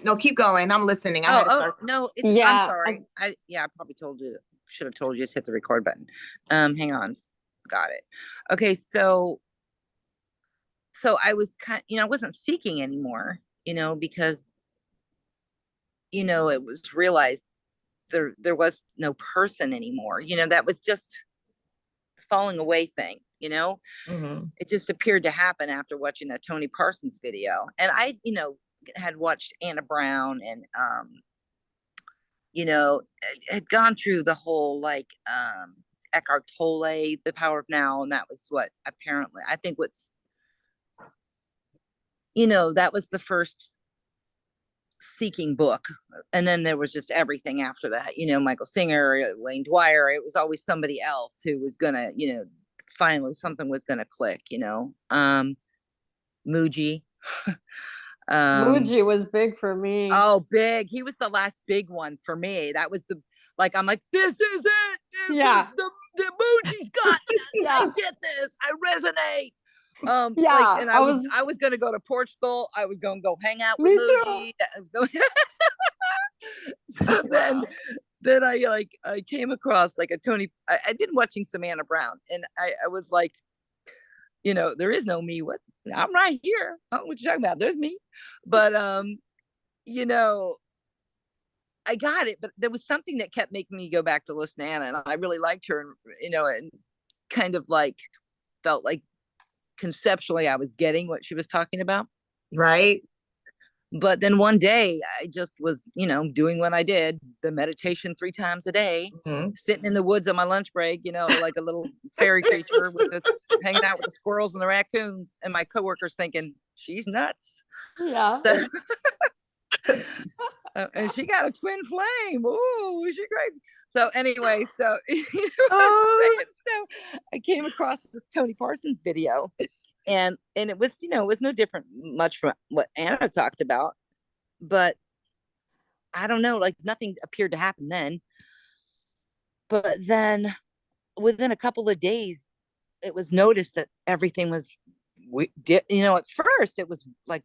No, keep going. I'm listening. I had to start. No, I'm Yeah. sorry. I probably should have told you, just hit the record button. Hang on. Got it. Okay. So I was I wasn't seeking anymore, because, it was realized there was no person anymore. That was just falling away thing, it just appeared to happen after watching that Tony Parsons video. And I, had watched Anna Brown and, had gone through the whole, like, Eckhart Tolle, The Power of Now. And that was what apparently, I think that was the first seeking book. And then there was just everything after that, Michael Singer, Wayne Dwyer. It was always somebody else who was gonna, finally something was gonna click, Muji. Muji was big for me. Oh, big. He was the last big one for me. That was I'm like, this is it. This is the Muji's got it. I get this. I resonate. And I was gonna go to Portugal. I was gonna go hang out with Muji. I was going so then I came across like a Tony. I did watching Savannah Brown, and I was like, there is no me. What? I'm right here. Oh, what you talking about? There's me. But I got it. But there was something that kept making me go back to listen to Anna, and I really liked her, and and kind of like felt like conceptually I was getting what she was talking about. Right. But then one day I just was, doing what I did, the meditation 3 times a day, sitting in the woods on my lunch break, like a little fairy creature hanging out with the squirrels and the raccoons, and my coworkers thinking she's nuts. Yeah. So, and she got a twin flame. Ooh, is she crazy? So anyway, so so I came across this Tony Parsons video. And it was, it was no different much from what Anna talked about, but I don't know, like nothing appeared to happen then. But then within a couple of days, it was noticed that everything was, at first it was like,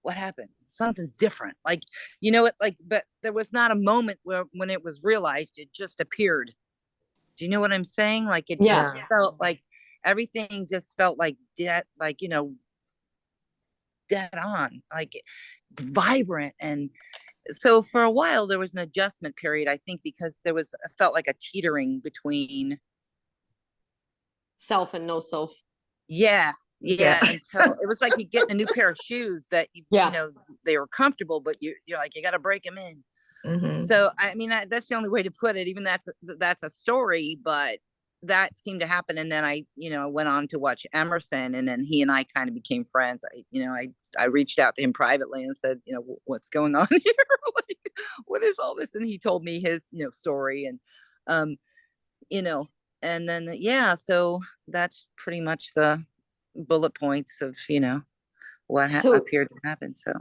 what happened? Something's different. Like, but there was not a moment when it was realized, it just appeared. Do you know what I'm saying? Like it just felt like, everything just felt like dead, like, dead on, like vibrant. And so for a while there was an adjustment period, I think, because I felt like a teetering between self and no self. Yeah. Until it was like you get a new pair of shoes that they were comfortable, but you're like, you got to break them in. So I mean, that's the only way to put it. Even that's a story, but that seemed to happen. And then I went on to watch Emerson, and then he and I kind of became friends. I reached out to him privately and said, what's going on here? Like, what is all this? And he told me his, story, and, and then, so that's pretty much the bullet points of, what appeared to happen. So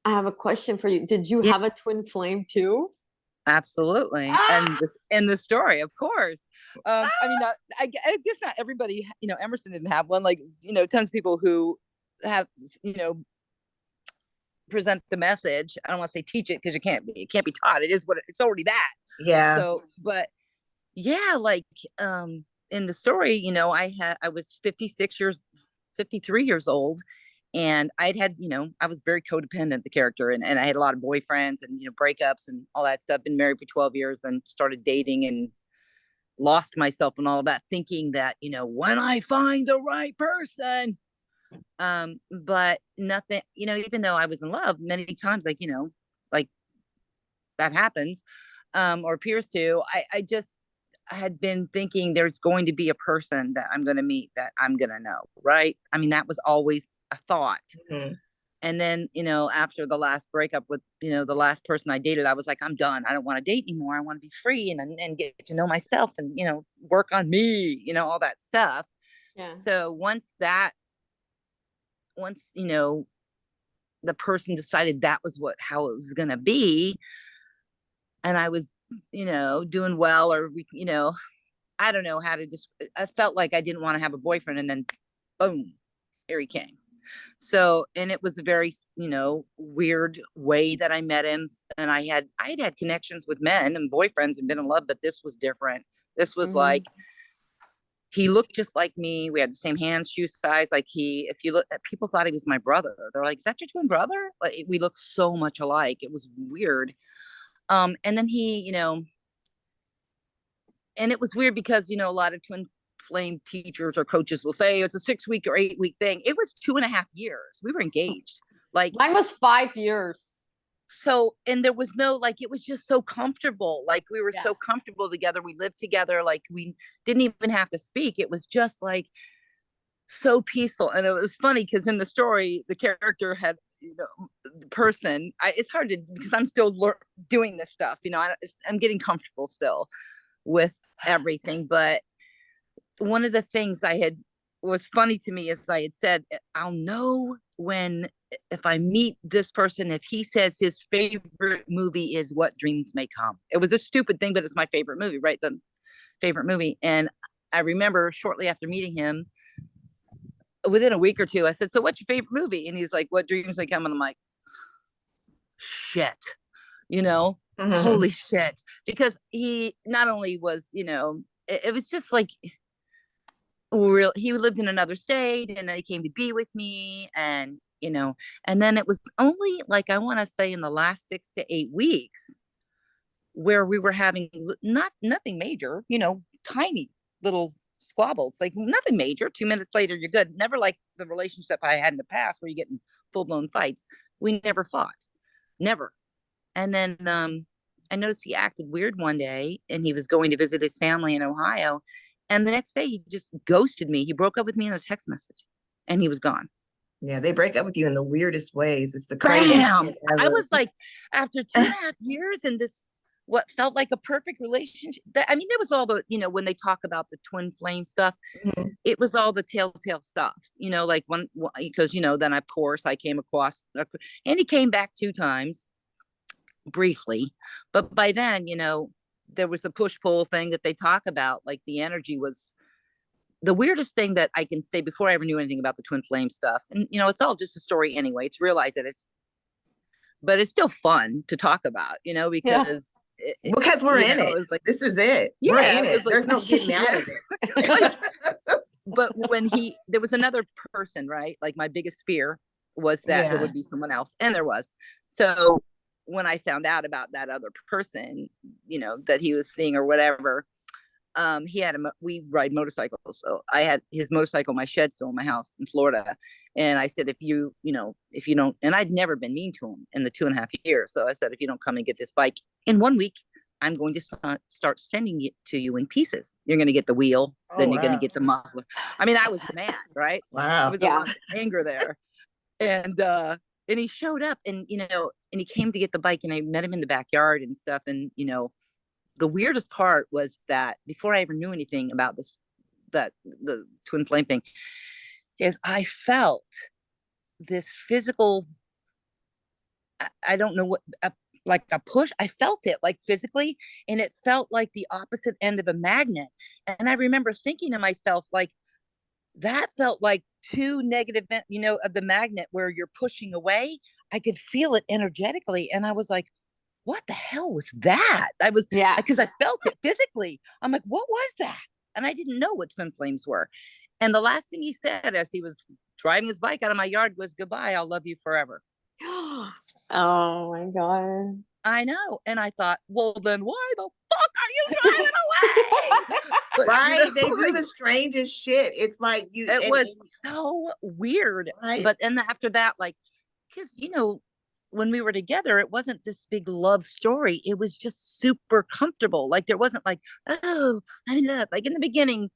I have a question for you. Did you have a twin flame too? Absolutely. And the story, of course. I mean, I guess not everybody, Emerson didn't have one. Like, tons of people who have, present the message. I don't want to say teach it, because it can't be taught. It is what it's already that. Yeah. So, but yeah, like, in the story, I was 53 years old. And I was very codependent, the character, and I had a lot of boyfriends and, breakups and all that stuff. Been married for 12 years, then started dating and lost myself and all of that, thinking that, when I find the right person, but nothing, even though I was in love many times, like, like that happens, or appears to, I just had been thinking there's going to be a person that I'm going to meet, that I'm going to know. Right. I mean, that was always a thought. And then, after the last breakup with, the last person I dated, I was like, I'm done. I don't want to date anymore. I want to be free and get to know myself and, work on me, all that stuff. Yeah. So once, the person decided that was how it was going to be, and I was, doing well, or, I don't know how to just, I felt like I didn't want to have a boyfriend, and then boom, here he came. So, and it was a very, weird way that I met him. And I'd had connections with men and boyfriends and been in love, but this was different. This was like, he looked just like me. We had the same hands, shoe size. Like if you look, people thought he was my brother. They're like, is that your twin brother? Like, we look so much alike. It was weird. And then and it was weird because, a lot of twin flame teachers or coaches will say it's a 6-week or 8-week thing. It was 2.5 years. We were engaged. Like mine was 5 years. So, and there was no, like, it was just so comfortable. Like we were so comfortable together. We lived together. Like we didn't even have to speak. It was just like so peaceful. And it was funny because in the story, the character had, the person, it's hard to, because I'm still doing this stuff, I'm getting comfortable still with everything. But one of the things was funny to me is I had said, I'll know if I meet this person, if he says his favorite movie is What Dreams May Come. It was a stupid thing, but it's my favorite movie, right? The favorite movie. And I remember shortly after meeting him, within a week or two, I said, so what's your favorite movie? And he's like, What Dreams May Come? And I'm like, shit, holy shit. Because he not only was, it was just like, he lived in another state and then he came to be with me and and then it was only like I want to say in the last 6 to 8 weeks where we were having nothing major, tiny little squabbles, like nothing major. 2 minutes later you're good. Never like the relationship I had in the past where you get in full-blown fights. We never fought, never. And then I noticed he acted weird one day and he was going to visit his family in Ohio. And the next day, he just ghosted me. He broke up with me in a text message, and he was gone. Yeah, they break up with you in the weirdest ways. It's the craziest. I was like, after 2.5 years and this, what felt like a perfect relationship. There was all the, when they talk about the twin flame stuff, it was all the telltale stuff, like because, then of course I came across, and he came back 2 times briefly. But by then, there was the push-pull thing that they talk about. Like the energy was the weirdest thing that I can say before I ever knew anything about the twin flame stuff. And, it's all just a story anyway. It's realized that but it's still fun to talk about, because because we're in it. Like, this is it. Yeah, we're in it. There's no getting out of it. But there was another person, right? Like my biggest fear was that there would be someone else. And there was. So when I found out about that other person, that he was seeing or whatever, we ride motorcycles. So I had his motorcycle in my shed still in my house in Florida. And I said, if you don't, and I'd never been mean to him in the 2.5 years. So I said, if you don't come and get this bike in 1 week, I'm going to start sending it to you in pieces. You're going to get the wheel, then you're going to get the muffler. I was mad, right? Wow. There was a lot of anger there. And he showed up and he came to get the bike and I met him in the backyard and stuff. And, the weirdest part was that before I ever knew anything about the twin flame thing, is I felt this physical, I don't know what, like a push. I felt it like physically, and it felt like the opposite end of a magnet. And I remember thinking to myself, like, that felt like 2 negative, of the magnet where you're pushing away. I could feel it energetically. And I was like, what the hell was that? Because I felt it physically. I'm like, what was that? And I didn't know what twin flames were. And the last thing he said as he was driving his bike out of my yard was, goodbye, I'll love you forever. Oh my God. I know. And I thought, well, then why the fuck are you driving away? But, right. They do the strangest shit. It's like it was so weird. Right. But and after that, like, because, when we were together, it wasn't this big love story. It was just super comfortable. Like there wasn't like, oh, I'm in love. Like in the beginning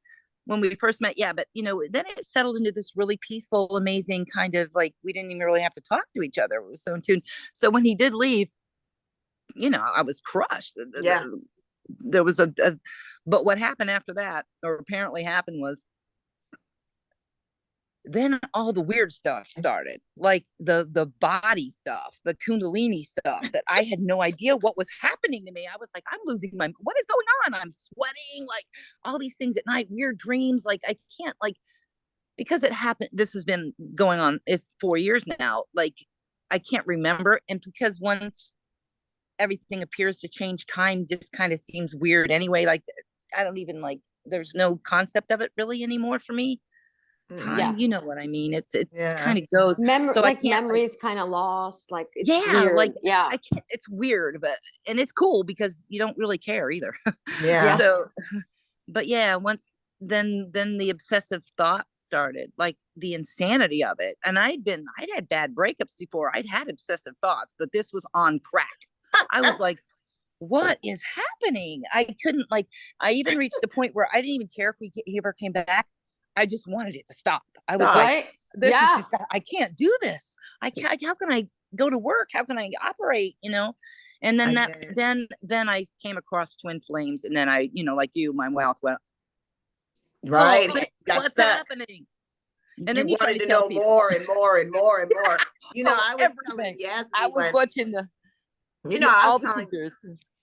when we first met. Yeah. But, then it settled into this really peaceful, amazing kind of like, we didn't even really have to talk to each other. We were so in tune. So when he did leave, I was crushed. Yeah. There was but what happened after that, or apparently happened, was then all the weird stuff started, like the body stuff, the Kundalini stuff that I had no idea what was happening to me. I was like, I'm losing what is going on? I'm sweating, like all these things at night, weird dreams. Like I can't, like because it happened. This has been going on. It's 4 years now. Like, I can't remember. And because once everything appears to change, time just kind of seems weird anyway. Like, I don't even like, there's no concept of it really anymore for me. Time, you know what I mean? It kind of goes. So like memories kind of lost. Like, it's weird. Like, yeah, I can't, it's weird, but, and it's cool because you don't really care either. Yeah. So, but yeah, once then the obsessive thoughts started, like the insanity of it. And I'd had bad breakups before. I'd had obsessive thoughts, but this was on crack. I was like, what is happening? I couldn't, like, I even reached the point where I didn't even care if he ever came back. I just wanted it to stop. I was like, this is just, I can't do this. I can't, how can I go to work? How can I operate? You know? And then then I came across twin flames, and then I, like you, my mouth went, right. Oh, what's happening? And then you wanted to know more and more and more and more. I was telling Yasmin, I was watching the,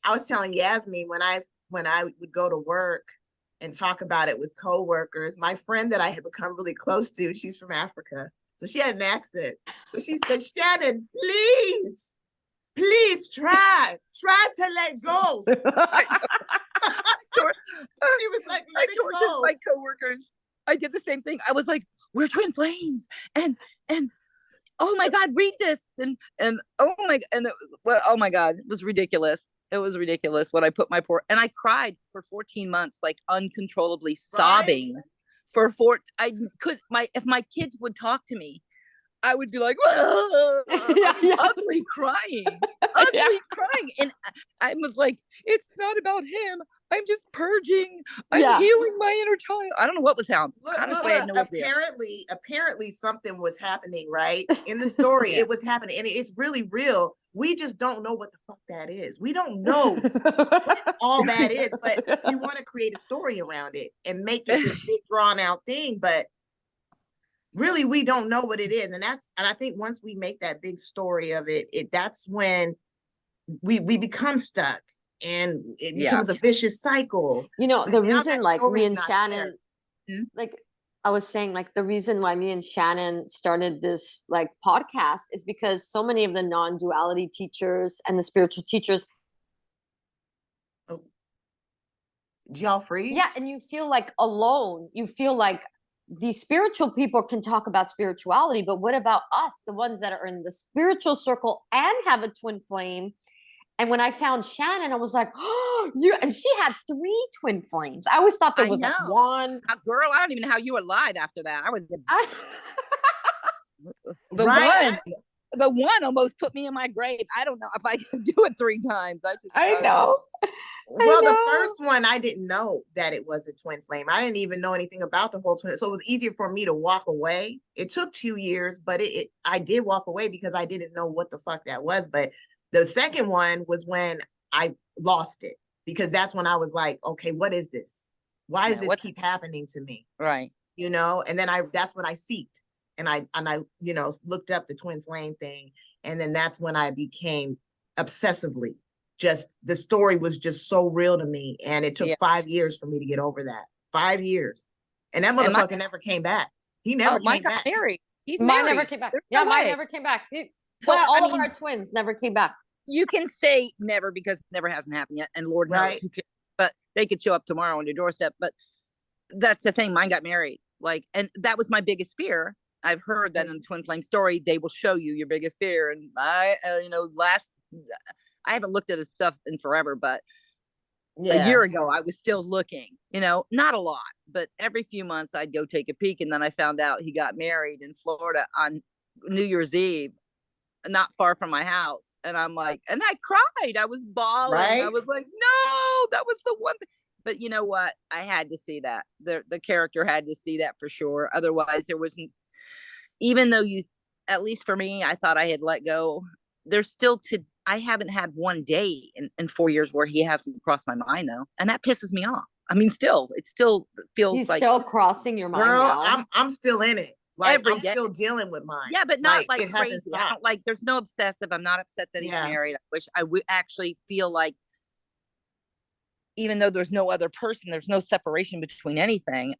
I was telling Yasmin when I would go to work and talk about it with coworkers, my friend that I had become really close to, she's from Africa, so she had an accent. So she said, Shannon, please try to let go. She was like, let it go. My coworkers, I did the same thing. I was like, we're twin flames, and oh my God, read this, and oh my, and it was, well, oh my God, it was ridiculous. It was ridiculous when I put and I cried for 14 months, like uncontrollably sobbing if my kids would talk to me, I would be like, ugly crying. And I was like, it's not about him. I'm just purging. I'm healing my inner child. I don't know what was happening. Honestly, I had no idea. Apparently something was happening, right? In the story, it was happening, and it's really real. We just don't know what the fuck that is. We don't know what all that is, but we want to create a story around it and make it this big drawn out thing. But really, we don't know what it is. And I think once we make that big story of it, that's when we become stuck. And it becomes a vicious cycle. The reason, like, me and Shannon, like I was saying, like, the reason why me and Shannon started this like podcast is because so many of the non-duality teachers and the spiritual teachers. Oh. Y'all free? Yeah, and you feel like alone. You feel like these spiritual people can talk about spirituality, but what about us, the ones that are in the spiritual circle and have a twin flame? And when I found Shannon, I was like, oh, and she had 3 twin flames. I always thought there was like one. Girl, I don't even know how you were alive after that. I was the one almost put me in my grave. I don't know if I could do it 3 times. I know. The first one, I didn't know that it was a twin flame. I didn't even know anything about the whole twin. So it was easier for me to walk away. It took 2 years, but I did walk away because I didn't know what the fuck that was. But the second one was when I lost it, because that's when I was like, okay, what is this? Why does this keep happening to me? Right. And then that's when I seeked, and I looked up the twin flame thing. And then that's when I became obsessively, just the story was just so real to me. And it took 5 years for me to get over that. 5 years. And that motherfucker never came back. He never came back. Married. Mine never came back. Mine never came back. So all of our twins never came back. You can say never because it never hasn't happened yet, and Lord knows who can, but they could show up tomorrow on your doorstep. But that's the thing. Mine got married, and that was my biggest fear. I've heard that in the twin flame story, they will show you your biggest fear. And I haven't looked at his stuff in forever, but a year ago I was still looking. Not a lot, but every few months I'd go take a peek, and then I found out he got married in Florida on New Year's Eve, not far from my house. And I'm like, and I cried. I was bawling. Right? I was like, no, that was the one thing. But you know what? I had to see that. The character had to see that for sure. Otherwise, there wasn't, even though at least for me, I thought I had let go. I haven't had one day in 4 years where he hasn't crossed my mind, though. And that pisses me off. I mean, it still feels He's still crossing your mind. Girl, now. I'm still in it. Like, I'm still dealing with mine. Yeah, but not like crazy. I don't there's no obsessive. I'm not upset that he's married. I wish I would actually feel like, even though there's no other person, there's no separation between anything.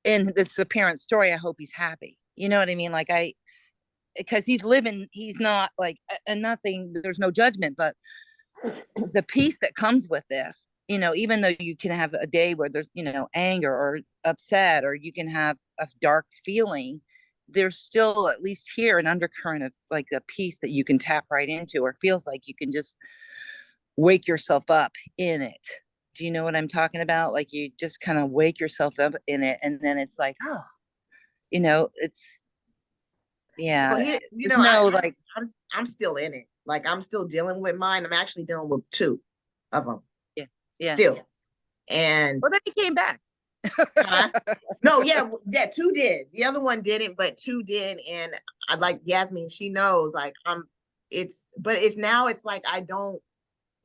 and it's the parent story. I hope he's happy. You know what I mean? Like because he's living, he's not like, and nothing, there's no judgment, but the peace that comes with this, even though you can have a day where there's, anger or upset, or you can have a dark feeling, there's still, at least here, an undercurrent of like a peace that you can tap right into, or feels like you can just wake yourself up in it. Do you know what I'm talking about? Like you just kind of wake yourself up in it, and then it's like, oh, it's, Well, yeah, you know, no, like, I'm still in it. Like I'm still dealing with mine. I'm actually dealing with two of them yeah, yeah. still. And Well, then he came back. huh? No, yeah, two did. The other one didn't, but two did. And I like Yasmin, she knows like but it's now it's like I don't,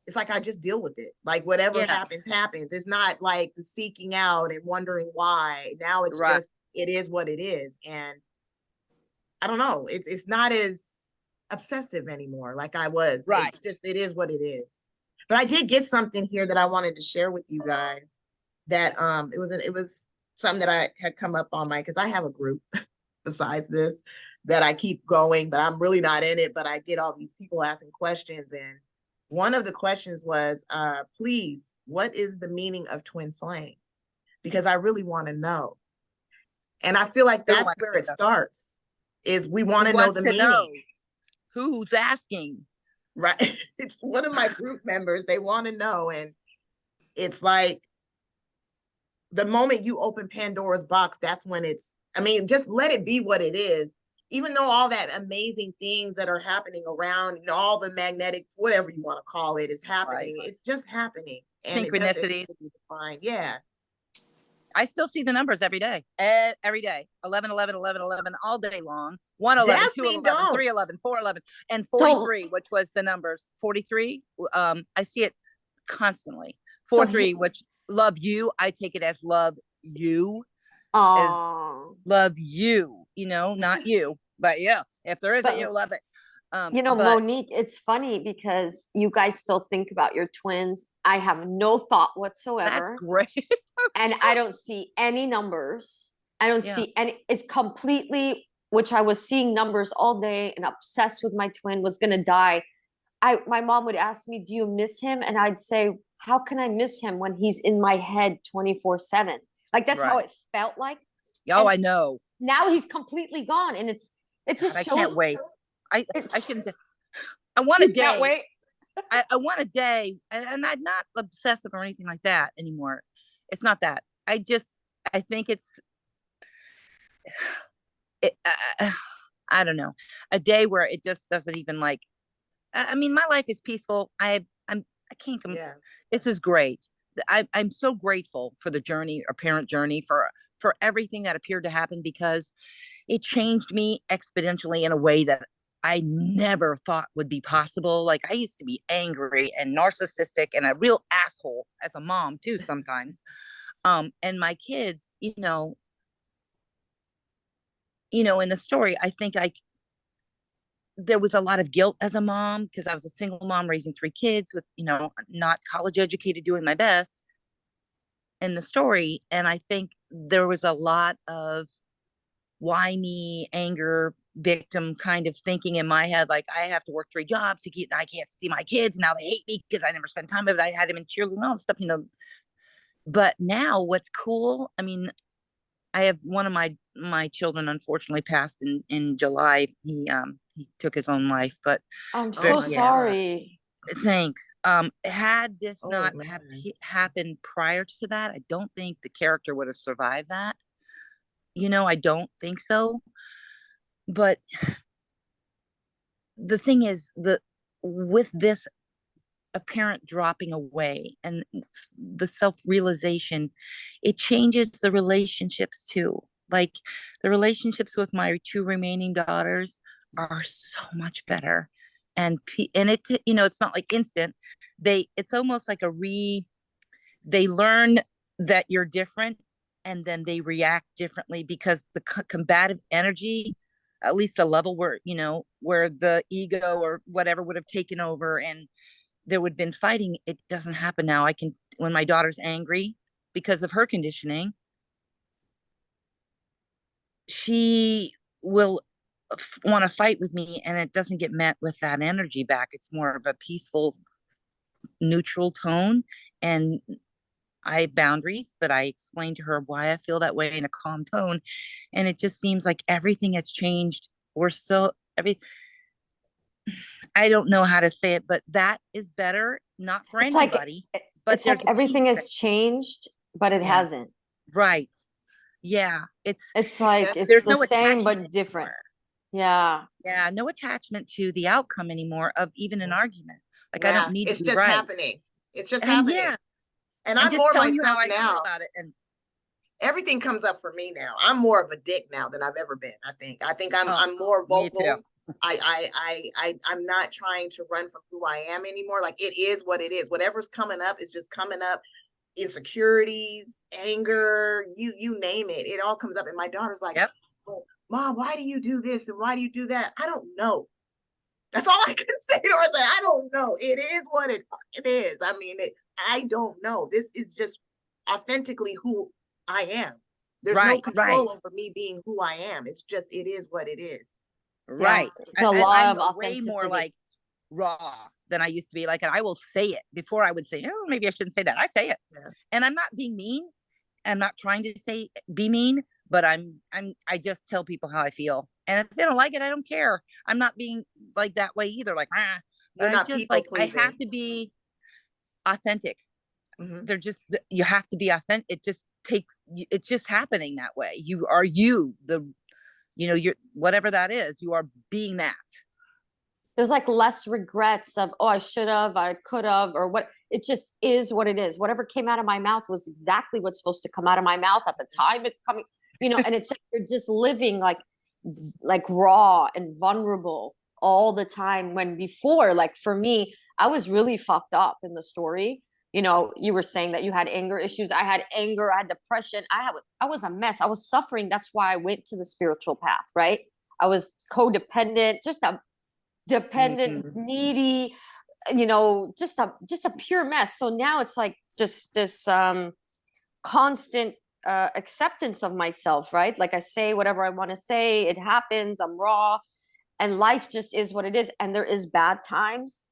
it's like I just deal with it. Like whatever Yeah, happens, happens. It's not like the seeking out and wondering why. Now it's right, just it is what it is. And I don't know, it's not as obsessive anymore like I was. right. It's just it is what it is. But I did get something here that I wanted to share with you guys that it was something that I had come up on my, because I have a group besides this that I keep going, but I'm really not in it, but I get all these people asking questions. And one of the questions was, please, what is the meaning of twin flame? Because I really want to know. And I feel like Who that's wants where to it know? starts, is we Who want to know wants the to meaning, know? Who's asking? right? It's one of my group members, they want to know. And it's like the moment you open Pandora's box, that's when I mean, just let it be what it is. Even though all that amazing things that are happening around, all the magnetic, whatever you want to call it, is happening. Right. It's just happening. And it doesn't need Synchronicities. to be defined. Yeah. I still see the numbers every day. Every day. 11, 11, 11, 11, all day long. 111, Jasmine 211, don't. 311, 411, and So 43, which was the numbers. 43. I see it constantly. so 43, which love you. I take it as love you, as oh, love you, not you. But yeah, if there is a but you, love it. But Monique, it's funny because you guys still think about your twins. I have no thought that's whatsoever, great. and I don't see any numbers. I don't Yeah. see any. It's completely, which I was seeing numbers all day and obsessed with my twin was gonna die. My mom would ask me, "Do you miss him?" And I'd say, "How can I miss him when he's in my head 24/7?" Like that's how Right. it felt like. Oh, And I know. now he's completely gone, and it God, just I can't shows. wait. I It's shouldn't. I want a you can't day. wait. I want a day, and I'm not obsessive or anything like that anymore. It's not that. I think it, I don't know, a day where it just doesn't even like. I mean, my life is peaceful. I can't. Yeah. This is great. I'm so grateful for the journey, or parent journey, for everything that appeared to happen, because it changed me exponentially in a way that I never thought would be possible. Like I used to be angry and narcissistic and a real asshole as a mom too sometimes. And my kids, in the story, I think there was a lot of guilt as a mom, because I was a single mom raising three kids with, not college educated, doing my best in the story. And I think there was a lot of why me, anger, victim kind of thinking in my head, like I have to work three jobs to keep, I can't see my kids, now they hate me because I never spent time with it, I had him in cheerleading, all this stuff. But now what's cool, I mean, I have one of my children unfortunately passed in July. He took his own life, but I'm Oh so my yeah, God. sorry. thanks. Had this Oh not have man. happened prior to that, I don't think the character would have survived that. I don't think so. But the thing is, with this apparent dropping away and the self-realization, it changes the relationships too. Like the relationships with my two remaining daughters are so much better. And it, it's not like instant. It's almost like they learn that you're different, and then they react differently, because the combative energy, at least a level where the ego or whatever would have taken over, and there would have been fighting, it doesn't happen now. When my daughter's angry because of her conditioning, she will want to fight with me, and it doesn't get met with that energy back. It's more of a peaceful, neutral tone. And I have boundaries, but I explain to her why I feel that way in a calm tone. And it just seems like everything has changed. We're so every I don't know how to say it, but that is better, not for It's like anybody, but it's like there's a everything piece that, has changed, but it yeah, hasn't. right. Yeah, It's Yeah. like it's there's the no same attachment but different. anymore. Yeah. Yeah, no attachment to the outcome anymore of even an argument. Like, I don't Yeah, need to it's be just right. happening. It's just And happening. yeah, And I'm I'm just more telling you how myself I feel now. about it. And Everything comes up for me now. I'm more of a dick now than I've ever been. I think oh, I'm more me too. vocal. I'm not trying to run from who I am anymore. Like, it is what it is. Whatever's coming up is just coming up. Insecurities, anger, you name it. It all comes up. And my daughter's like, Yep. "Well, Mom, why do you do this and why do you do that?" I don't know. That's all I can say to her. I said, I don't know. It is what it is. I mean, I don't know. This is just authentically who I am. There's no Right, right, control over me being who I am. It's just, it is what it is. Yeah. right. It's a I'm lot of way more authenticity. like raw than I used to be. Like, and I will say it. Before I would say, oh, maybe I shouldn't say that. I say it. Yeah. And I'm not being mean. I'm not trying to say be mean, but I just tell people how I feel. And if they don't like it, I don't care. I'm not being like that way either. Like, ah, but You're I not just people like, I have pleasing. to be authentic. Mm-hmm. They're just, you have to be authentic. It just takes, it's just happening that way. You are you, you're whatever that is, you are being that. There's like less regrets of, oh, I should have, I could have, or what. It just is what it is. Whatever came out of my mouth was exactly what's supposed to come out of my mouth at the time it coming, and it's like you're just living like raw and vulnerable all the time. When before, like for me, I was really fucked up in the story. You were saying that you had anger issues. I had anger, I had depression. I was a mess. I was suffering. That's why I went to the spiritual path, right? I was codependent, just a dependent, Mm-hmm. needy, just a pure mess. So now it's like just this constant acceptance of myself, right? Like I say whatever I want to say, it happens, I'm raw, and life just is what it is. And there is bad times.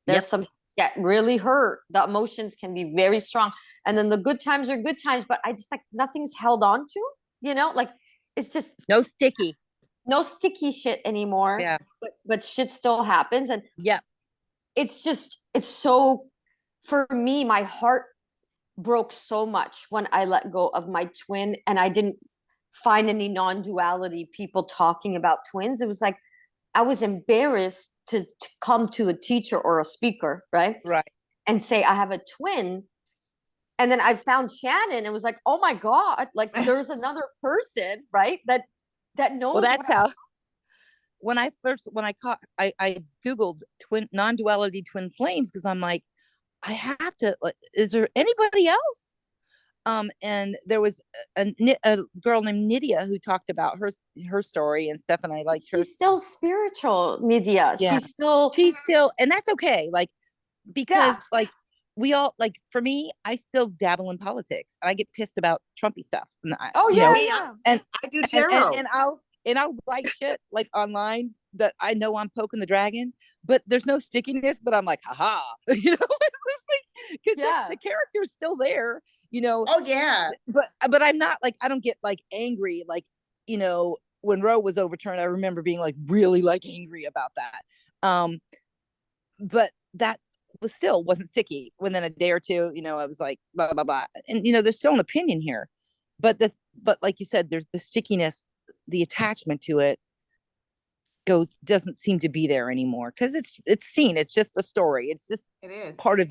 There's Yep. some get really hurt. The emotions can be very strong. And then the good times are good times, but I just like nothing's held on to, like it's just No sticky. no sticky shit anymore. Yeah. But shit still happens. And Yeah. it's so, for me, my heart broke so much when I let go of my twin, and I didn't find any non-duality people talking about twins. It was like I was embarrassed to come to a teacher or a speaker, right? Right. And say I have a twin. And then I found Shannon and was like, oh my God, like there's another person, right? That knows Well, what that's how, when I caught, I Googled non-duality twin flames, because I'm like, I have to, like, is there anybody else? And there was a girl named Nydia who talked about her story and stuff, and I liked her. She's still spiritual, Nydia. Yeah, She's still, she's still, and that's okay. Like, because yeah. like we all, like, for me, I still dabble in politics and I get pissed about Trumpy stuff, and Oh yeah, Me, yeah. and I do and and, tarot. and I'll write shit like online that I know I'm poking the dragon, but there's no stickiness. But I'm like, haha, it's just like, because Yeah. the character's still there, Oh yeah. but I'm not like, I don't get like angry, like, when Roe was overturned. I remember being like really like angry about that. But that wasn't sticky. Within a day or two, I was like, blah blah blah. And there's still an opinion here, but like you said, there's the stickiness, the attachment to it doesn't seem to be there anymore, because it's seen. It's just a story. It's just It is. part of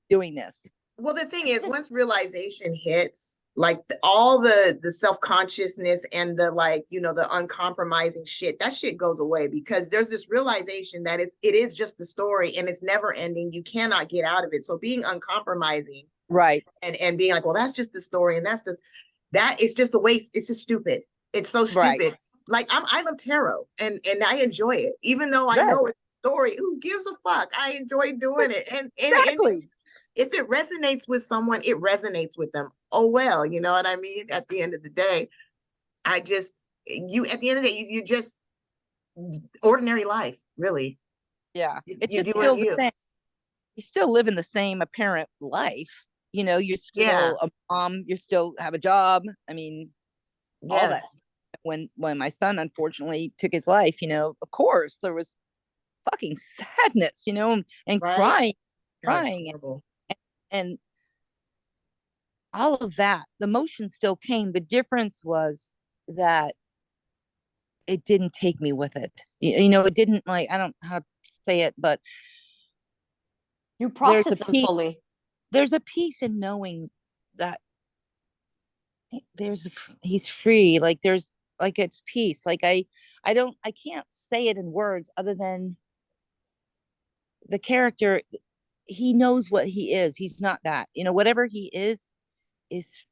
doing this. Well, the thing It's is, just, once realization hits, like all the self-consciousness and the, like, the uncompromising shit, that shit goes away, because there's this realization that it is just a story and it's never ending. You cannot get out of it. So being uncompromising Right. and being like, well, that's just the story, and that is just a waste. It's just stupid. It's so Right. stupid. Like, I love tarot and I enjoy it, even though I Right. know it's a story. Who gives a fuck? I enjoy doing it. And Exactly. if it resonates with someone, it resonates with them. Oh well, you know what I mean? At the end of the day, I just you at the end of the day, you're just ordinary life, really. Yeah. It's You're just doing still the you. same. You still live in the same apparent life. You know, you're Yeah. still a mom, you still have a job. I mean, all that. Yes. When my son unfortunately took his life, you know, of course there was fucking sadness, you know, and Right. crying, God, it's crying, horrible. and all of that. The emotion still came. The difference was that it didn't take me with it. You know, it didn't, like, I don't know how to say it, but You there's a process them peace. fully. There's a peace in knowing that he's free. Like there's like it's peace. Like I can't say it in words other than the character. He knows what he is. He's not that. You know, whatever he is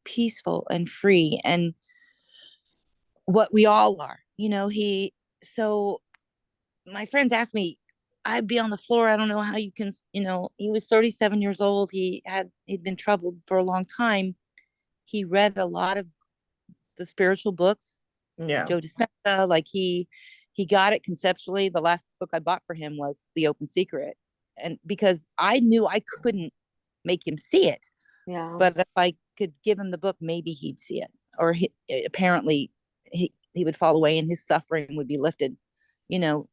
peaceful and free, and what we all are. You know, he. So my friends asked me, I'd be on the floor. I don't know how you can. You know, he was 37 years old. He'd been troubled for a long time. He read a lot of the spiritual books, Yeah. Joe Dispenza. Like he got it conceptually. The last book I bought for him was The Open Secret, and because I knew I couldn't make him see it, Yeah. but if I could give him the book, maybe he'd see it, or apparently he would fall away and his suffering would be lifted. You know,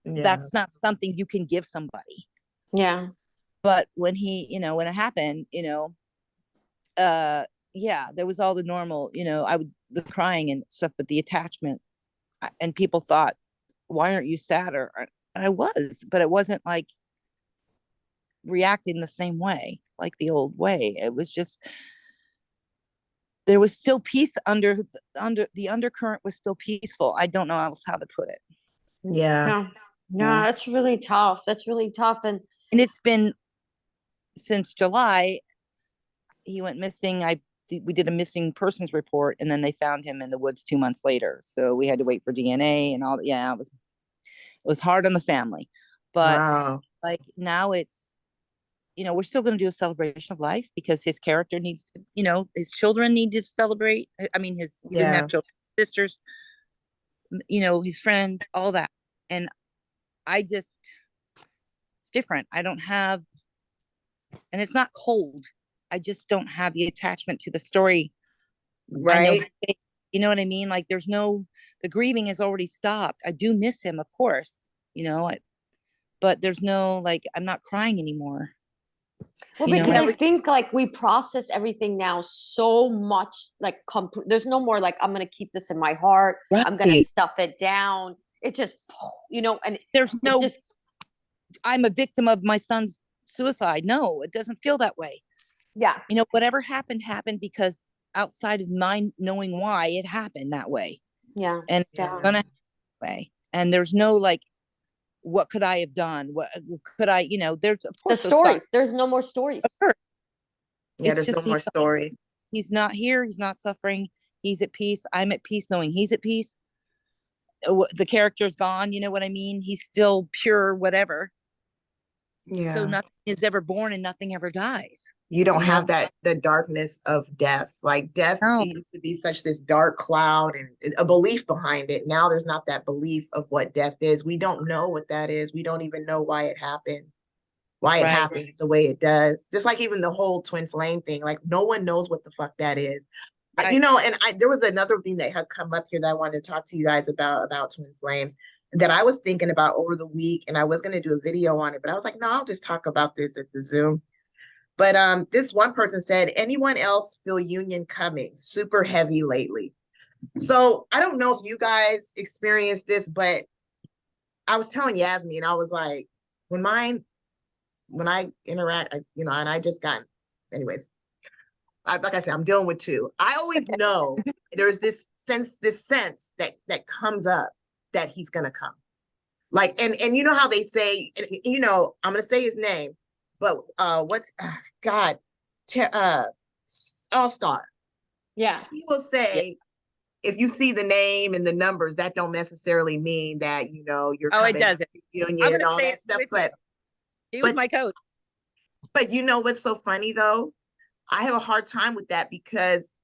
Yeah. that's not something you can give somebody. Yeah. But when when it happened, yeah, there was all the normal, the crying and stuff, but the attachment, and people thought, why aren't you sadder? And I was, but it wasn't like reacting the same way, like the old way. It was just, there was still peace under the undercurrent was still peaceful. I don't know else how to put it. Yeah. Yeah. Yeah, that's really tough. That's really tough. And It's been since July. He went missing. We did a missing persons report, and then they found him in the woods 2 months later. So we had to wait for DNA and all. Yeah, it was hard on the family, but Wow. like now it's, we're still going to do a celebration of life because his character needs to, his children need to celebrate. I mean, he didn't have Yeah. children, sisters, his friends, all that. And I just, it's different. I don't have, and it's not cold. I just don't have the attachment to the story. I know, Right. you know what I mean? Like the grieving has already stopped. I do miss him, of course, but there's no, like, I'm not crying anymore. well, You know because what I think like we process everything now so much, like there's no more like I'm gonna keep this in my heart. I'm gonna Right. stuff it down. It just, and There's it no, just, I'm a victim of my son's suicide. No, it doesn't feel that way. yeah, Whatever happened because outside of mine knowing why it happened that way. yeah, And yeah. it's gonna happen that way. And there's no like, what could I have done? What could I, there's of The course those stories. thoughts There's no more stories. occur. Yeah. It's There's no just more story. he's not here, he's not suffering, he's at peace. I'm at peace knowing he's at peace. The character's gone, you know what I mean? He's still pure, whatever. So Yeah. nothing is ever born and nothing ever dies. You don't You know? have the darkness of death. Like death No, used to be such this dark cloud and a belief behind it. Now there's not that belief of what death is. We don't know what that is. We don't even know why it happened, why it right. happens the way it does. Just like even the whole twin flame thing, like no one knows what the fuck that is. Right. And there was another thing that had come up here that I wanted to talk to you guys about twin flames that I was thinking about over the week, and I was going to do a video on it, but I was like, no, I'll just talk about this at the Zoom. But this one person said, anyone else feel union coming super heavy lately? So I don't know if you guys experienced this, but I was telling Yasmin, I was like, when I interact, and I just got, anyways, like I said, I'm dealing with two. I always know there's this sense that comes up that he's gonna come. Like, and you know how they say, I'm gonna say his name, but what's God, All Star. Yeah. He will Yeah. say, if you see the name and the numbers, that don't necessarily mean that you're Oh, it coming doesn't. to union I'm and gonna all say that it stuff. with you. He was But my coach. but you know what's so funny though? I have a hard time with that because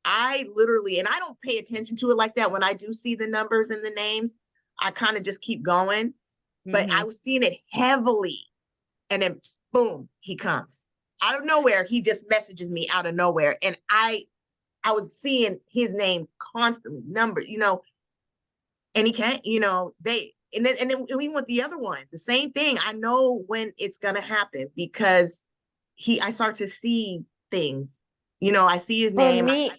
I literally, and I don't pay attention to it like that. When I do see the numbers and the names, I kind of just keep going. But I was seeing it heavily. And then boom, he comes out of nowhere. He just messages me out of nowhere. And I was seeing his name constantly, number, and he can't, and then even with the other one, the same thing. I know when it's gonna happen because I start to see things. I see his For name. me,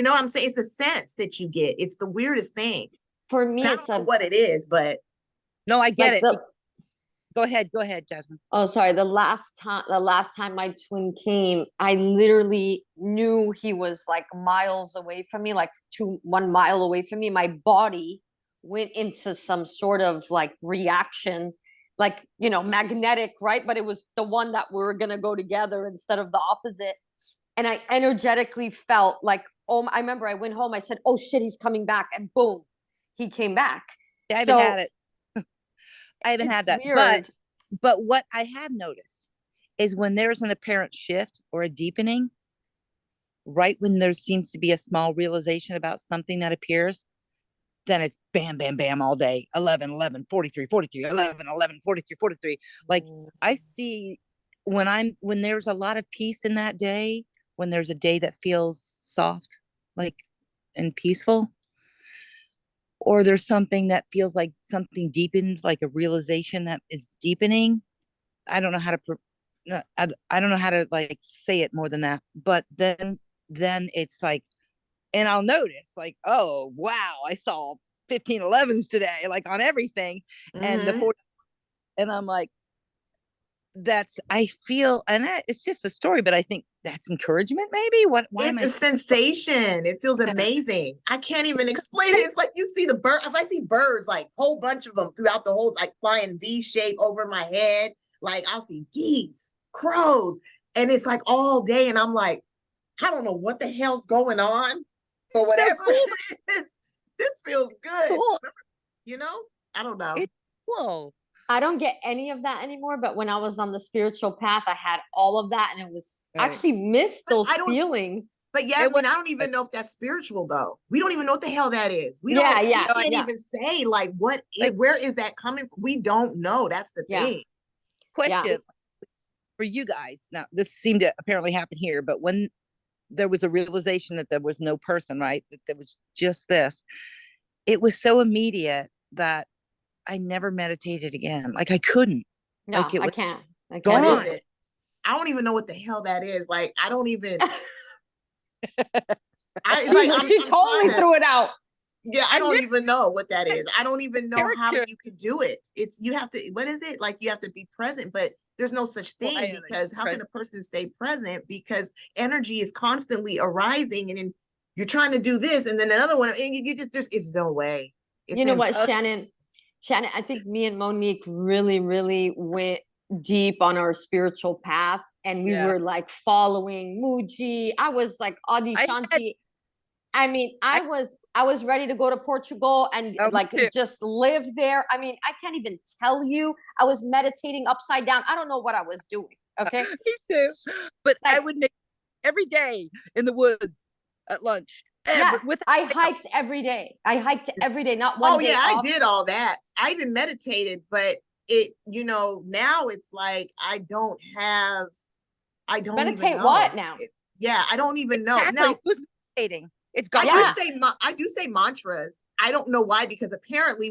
What I'm saying, it's a sense that you get. It's the weirdest thing. for me, And I it's don't know what it is, but No, I get like it. Go ahead, Jasmine. oh, sorry. The last time my twin came, I literally knew he was like miles away from me, like 1 mile away from me. My body went into some sort of like reaction, like, magnetic, right? But it was the one that we were going to go together instead of the opposite. And I energetically felt like, oh, I remember I went home, I said, oh shit, he's coming back. And boom, he came back. Yeah, I haven't had it. I haven't had that. Weird. But what I have noticed is when there's an apparent shift or a deepening, right when there seems to be a small realization about something that appears, then it's bam, bam, bam all day. 11, 11, 43, 43, 11, 11, 43, 43. Like I see when there's a lot of peace in that day, when there's a day that feels soft, like, and peaceful, or there's something that feels like something deepened, like a realization that is deepening. I don't know how to, I don't know how to like say it more than that, but then it's like, and I'll notice like, oh, wow, I saw 15 11s today, like on everything. And the 40, and I'm like, I feel, and it's just a story, but I think that's encouragement, maybe. Why it's a sensation. It feels amazing. I can't even explain it. It's like you see the bird. If I see birds, like whole bunch of them throughout the whole, like flying V shape over my head, like I'll see geese, crows, and it's like all day. And I'm like, I don't know what the hell's going on, but whatever so cool. it is, this feels good. Cool. I don't know. It's cool. I don't get any of that anymore, but when I was on the spiritual path, I had all of that, and it was actually missed those feelings. But Yasmin, I don't even know if that's spiritual though. We don't even know what the hell that is. We can't even say like where is that coming from? We don't know. That's the thing. Question for you guys. Now, this seemed to apparently happen here, but when there was a realization that there was no person, right? That there was just this, it was so immediate that I never meditated again. Like I couldn't. No, like I can't. What is it? I don't even know what the hell that is. Like I don't even. She totally threw it out. Yeah, I don't even know what that is. I don't even know how you could do it. You have to. What is it? Like you have to be present, but there's no such thing because how can a person stay present? Because energy is constantly arising, and then you're trying to do this, and then another one, and you just there's no way. You know what, Shannon, I think me and Monique really, really went deep on our spiritual path, and we were like following Muji. I was like Adi Shanti. I mean, I was ready to go to Portugal and just live there. I mean, I can't even tell you. I was meditating upside down. I don't know what I was doing. Okay. Me too. But I would make every day in the woods at lunch. I hiked every day. Not one day I off. did all that. I even meditated, but now it's like I don't meditate even know. What now? I don't even know. Exactly. Now who's meditating? It's I do say mantras. I don't know why, because apparently